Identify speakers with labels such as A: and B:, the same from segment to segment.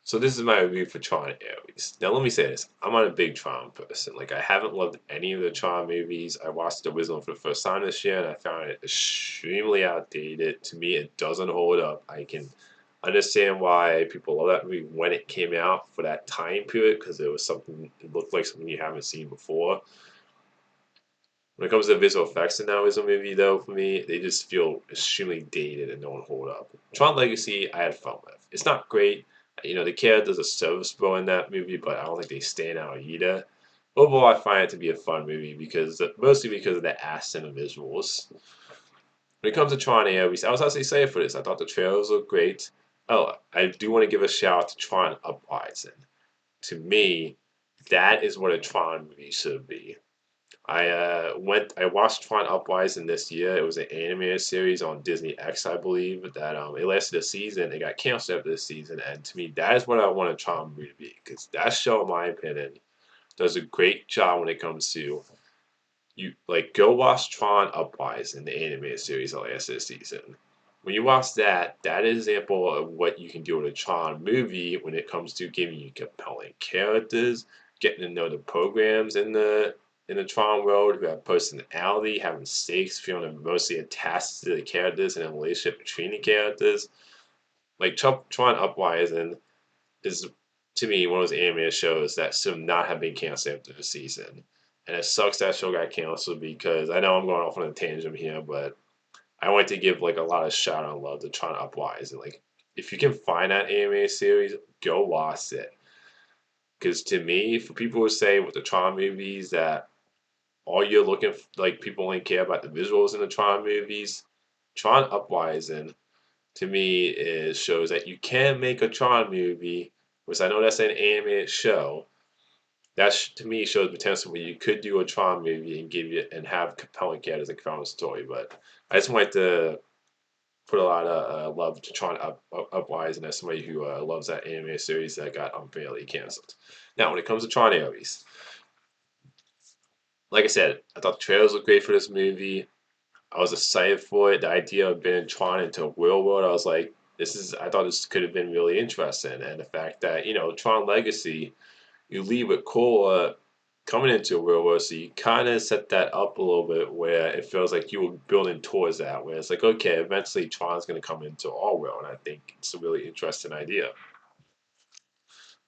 A: So this is my review for Tron Ares. Now let me say this. I'm not a big Tron person. Like I haven't loved any of the Tron movies. I watched the original for the first time this year and I found it extremely outdated. To me it doesn't hold up. I can understand why people love that movie when it came out for that time period because it looked like something you haven't seen before. When it comes to visual effects in that original movie though, for me, they just feel extremely dated and don't hold up. Tron Legacy I had fun with. It's not great. The characters are serviceable in that movie, but I don't think they stand out either. Overall, I find it to be a fun movie mostly because of the ass and the visuals. When it comes to Tron Ares, I was actually excited for this. I thought the trailers looked great. Oh, I do want to give a shout out to Tron Uprising. To me, that is what a Tron movie should be. I watched Tron Uprising this year. It was an animated series on Disney X, I believe. That it lasted a season. It got canceled after the season, and to me, that is what I want a Tron movie to be. Because that show, in my opinion, does a great job when it comes to you like go watch Tron Uprising, the animated series that lasted a season. When you watch that, that is an example of what you can do with a Tron movie when it comes to giving you compelling characters, getting to know the programs in the Tron world who have personality, having stakes, feeling mostly attached to the characters and a relationship between the characters. Like Tron Uprising is to me one of those animated shows that should not have been canceled after the season. And it sucks that show got canceled because I know I'm going off on a tangent here, but I want to give like a lot of shout out love to Tron Uprising. Like if you can find that anime series, go watch it. Because to me, for people who say with the Tron movies that all you're looking for, like people only care about the visuals in the Tron movies, Tron Uprising to me is shows that you can make a Tron movie, which I know that's an animated show. That to me shows potential where you could do a Tron movie and give you and have compelling characters and compelling story. But I just wanted to put a lot of love to Tron Uprising as somebody who loves that anime series that got unfairly canceled. Now, when it comes to Tron Ares, like I said, I thought the trailers looked great for this movie. I was excited for it. The idea of being Tron into a real world, I was like, I thought this could have been really interesting. And the fact that, Tron Legacy, you leave with Cole coming into a real world, so you kind of set that up a little bit where it feels like you were building towards that, where it's like, okay, eventually Tron's going to come into our world. And I think it's a really interesting idea.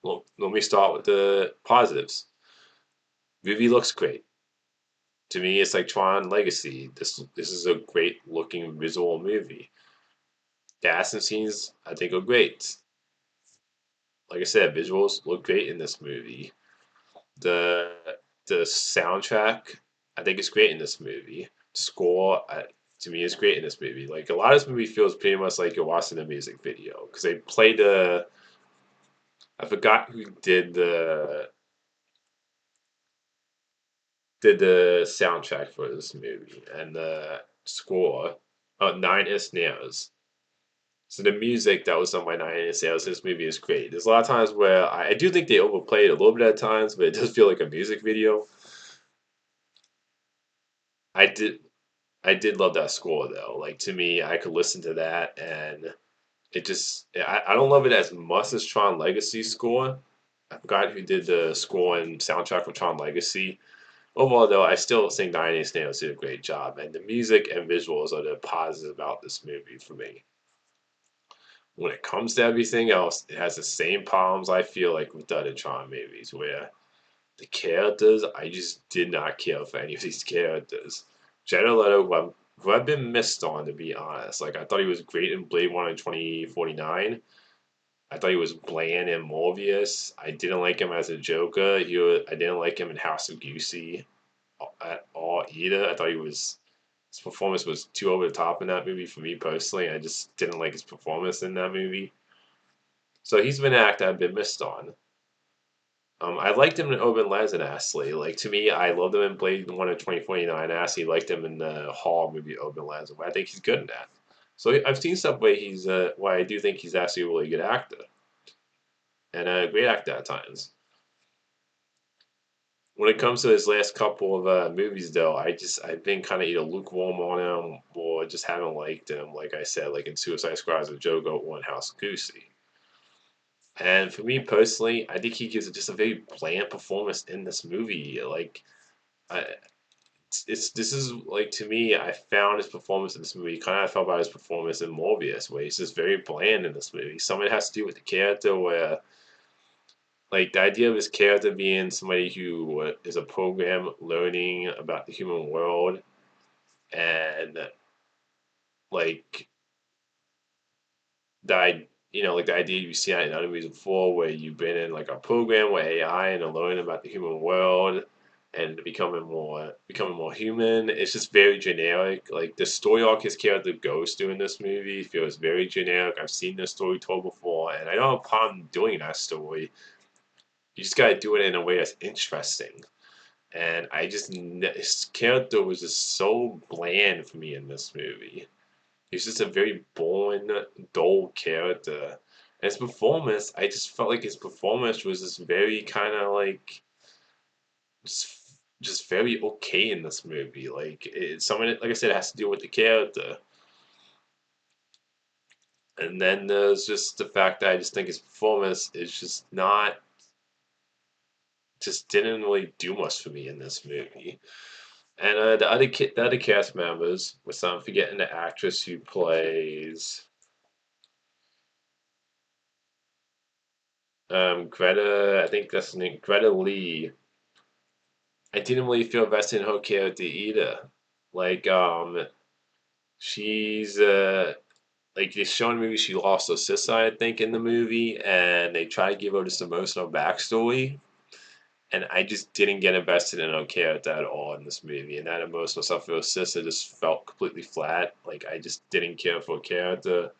A: Well, let me start with the positives. Movie looks great. To me, it's like Tron Legacy. This is a great looking visual movie. The action scenes, I think, are great. Like I said, visuals look great in this movie. The the soundtrack, I think, is great in this movie. Score, to me, is great in this movie. Like a lot of this movie feels pretty much like you're watching a music video because they played the. I forgot who did the soundtrack for this movie and the score. Oh, Nine Inch Nails. So the music that was done by Nine Inch Nails in this movie is great. There's a lot of times where I do think they overplay it a little bit at times, but it does feel like a music video. I did I did love that score though. Like to me, I could listen to that and I don't love it as much as Tron Legacy score. I forgot who did the score and soundtrack for Tron Legacy. Overall though, I still think Nine Inch Nails did a great job and the music and visuals are the positives about this movie for me. When it comes to everything else, it has the same problems I feel like with the other Tron movies, where the characters, I just did not care for any of these characters. Jared Leto, who I've been missed on, to be honest. Like, I thought he was great in Blade 1 in 2049. I thought he was bland in Morbius. I didn't like him as a Joker. I didn't like him in House of Gucci at all either. I thought his performance was too over the top in that movie for me personally. I just didn't like his performance in that movie. So he's been an actor I've been missed on. I liked him in Open Legend, actually. Like, to me, I loved him in Blade 1 of 2049. I actually liked him in the Hall movie Open Legend, but I think he's good in that. So I've seen stuff where I do think he's actually a really good actor and a great actor at times. When it comes to his last couple of movies, though, I've been kind of either lukewarm on him or just haven't liked him. Like I said, like in Suicide Squad as a Joker or in House of Goosey. And for me personally, I think he gives just a very bland performance in this movie. Like, I, it's this is like to me, I found his performance in this movie kind of felt about his performance in Morbius, where he's just very bland in this movie. Some of it has to do with the character, where like the idea of his character being somebody who is a program learning about the human world, and like like the idea you see in other movies before, where you've been in like a program with AI and learning about the human world and becoming more human. It's just very generic. Like the story arc his character goes through in this movie feels very generic. I've seen this story told before, and I don't have a problem doing that story. You just gotta do it in a way that's interesting. And his character was just so bland for me in this movie. He's just a very boring, dull character. And his performance, I just felt like his performance was just very kind of like just very okay in this movie. Some of it, like I said, it has to do with the character. And then there's just the fact that I just think his performance is just didn't really do much for me in this movie. And the other cast members, with I'm forgetting the actress who plays Greta, I think that's the name, Greta Lee. I didn't really feel vested in her character either. Like, she's like they show in the movie she lost her sister, I think, in the movie, and they try to give her this emotional backstory. And I just didn't get invested in her character at all in this movie. And that emotional stuff for her sister just felt completely flat. Like I just didn't care for her character.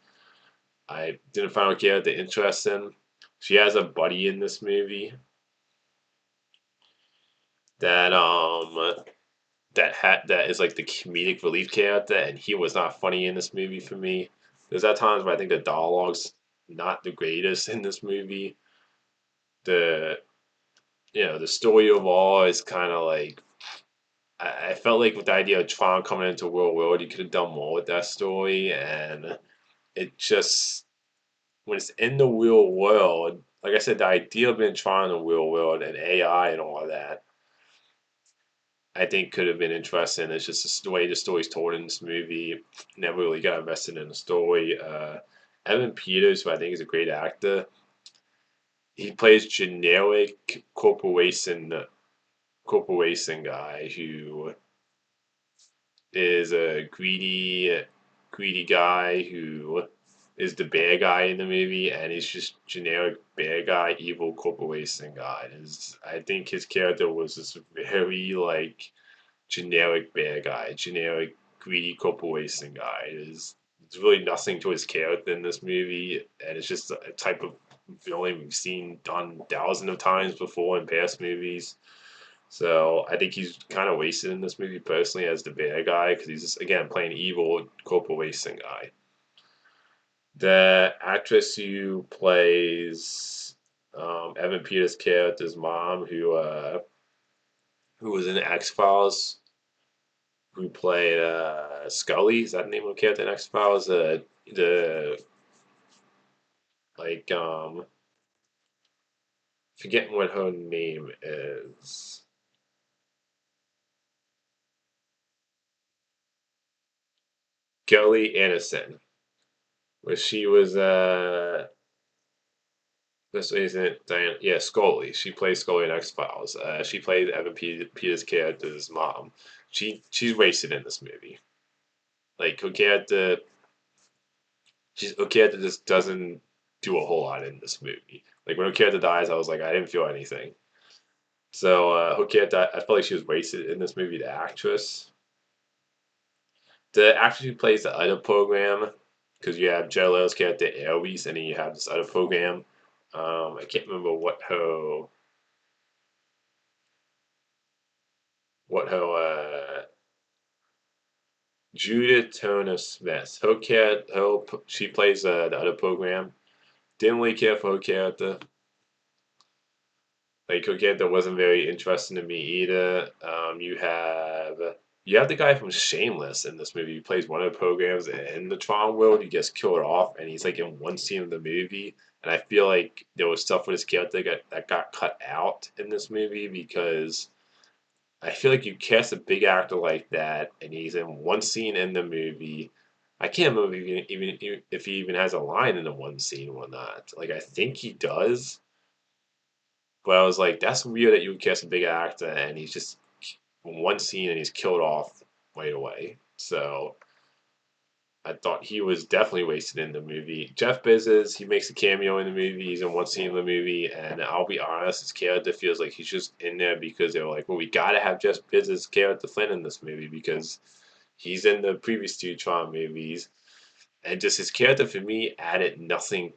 A: I didn't find her character interesting. She has a buddy in this movie that that is like the comedic relief character, and he was not funny in this movie for me. There's at times where I think the dialogue's not the greatest in this movie. The the story overall is kind of like I felt like with the idea of Tron coming into Real World, you could have done more with that story, and it just when it's in the real world, like I said, the idea of being Tron in the real world and AI and all of that I think could have been interesting. It's just the way the story's told in this movie. Never really got invested in the story. Evan Peters, who I think is a great actor, he plays generic corporation guy who is a greedy guy who is the bad guy in the movie, and he's just generic bad guy, evil corporation guy. I think his character was just very like generic bad guy, generic greedy corporation guy. There's really nothing to his character in this movie, and it's just a type of villain we've seen done thousands of times before in past movies. So I think he's kind of wasted in this movie personally as the bad guy because he's just again playing evil corporation guy. The actress who plays Evan Peters' character's mom, who was in X Files, who played Scully. Is that the name of the character in X Files? The like forgetting what her name is. Gilly Anderson. Where she was this isn't Diane. Yeah, Scully. She plays Scully in X Files. She played Peters' character's mom. She's wasted in this movie. Like her character just doesn't do a whole lot in this movie. Like when her character dies, I was like, I didn't feel anything. So her character, I felt like she was wasted in this movie. The actress who plays the other program, because you have Jared Leto's character Aries, and then you have this other program. I can't remember what her Judith Turner Smith. She plays the other program. Didn't really care for her character. Like her character wasn't very interesting to me either. You have the guy from Shameless in this movie. He plays one of the programs in the Tron world. He gets killed off, and he's like in one scene of the movie. And I feel like there was stuff with his character that got cut out in this movie because I feel like you cast a big actor like that, and he's in one scene in the movie. I can't remember even if he even has a line in the one scene or not. Like I think he does, but I was like, that's weird that you would cast a big actor and he's just in one scene and he's killed off right away. So I thought he was definitely wasted in the movie. Jeff Bezos, he makes a cameo in the movie. He's in one scene in the movie, and I'll be honest, his character feels like he's just in there because they were like, well, we gotta have Jeff Bezos' character Flynn in this movie because he's in the previous two Tron movies, and just his character for me added nothing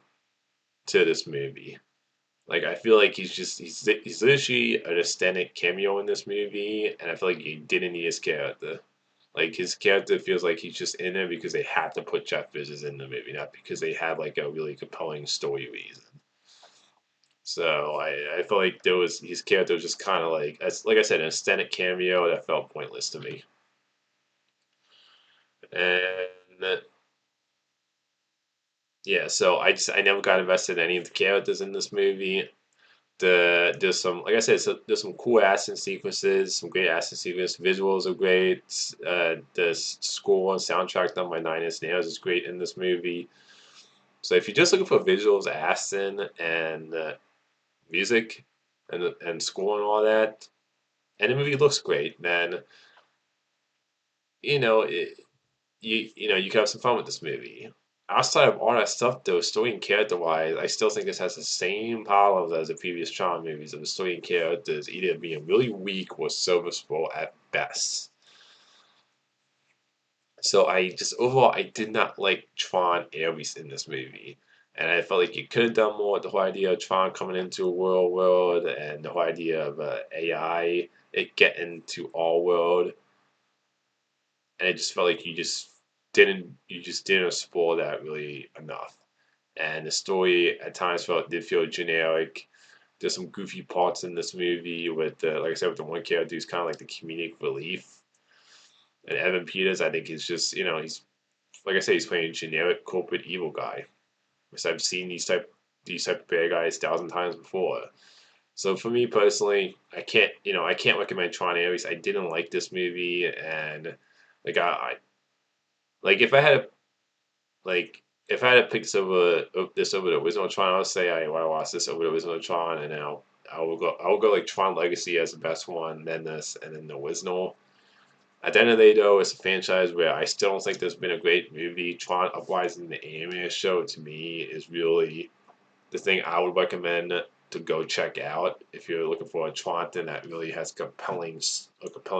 A: to this movie. Like I feel like he's literally an aesthetic cameo in this movie, and I feel like he didn't need his character. Like his character feels like he's just in there because they had to put Jeff Bridges in the movie, not because they had like a really compelling story reason. So I felt like there was his character was just kind of like as like I said, an aesthetic cameo that felt pointless to me. And yeah, so I never got invested in any of the characters in this movie. There's some like I said, so there's some cool action sequences, some great action sequences. Visuals are great. The score and soundtrack done by Nine Inch Nails is great in this movie. So if you're just looking for visuals, action, and music, and score and all that, and the movie looks great, then you know it, you can have some fun with this movie. Outside of all that stuff, though, story and character wise, I still think this has the same problems as the previous Tron movies of the story and characters either being really weak or serviceable at best. So I just overall I did not like Tron Ares in this movie. And I felt like you could have done more with the whole idea of Tron coming into a world and the whole idea of AI it getting to all world. And it just felt like you just didn't explore that really enough. And the story at times did feel generic. There's some goofy parts in this movie with like I said with the one character who's kind of like the comedic relief. And Evan Peters, I think he's just he's like I say he's playing a generic corporate evil guy. Because I've seen these type of bad guys 1,000 times before. So for me personally, I can't recommend Tron Ares. I didn't like this movie, and like I like if I had to pick this over the original Tron, I would say I want to watch this over the original Tron, and I will go like Tron Legacy as the best one, then this, and then the original. At the end of the day, though, it's a franchise where I still don't think there's been a great movie. Tron Uprising, the anime show, to me is really the thing I would recommend to go check out if you're looking for a Tron thing that really has a compelling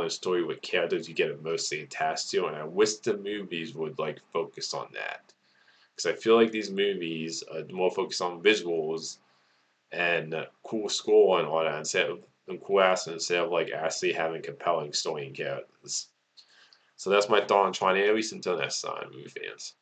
A: story with characters you get mostly attached to. And I wish the movies would like focus on that because I feel like these movies are more focused on visuals and cool score and all that and cool ass instead of like actually having compelling story and characters. So that's my thought on Tron, at least until next time, movie fans.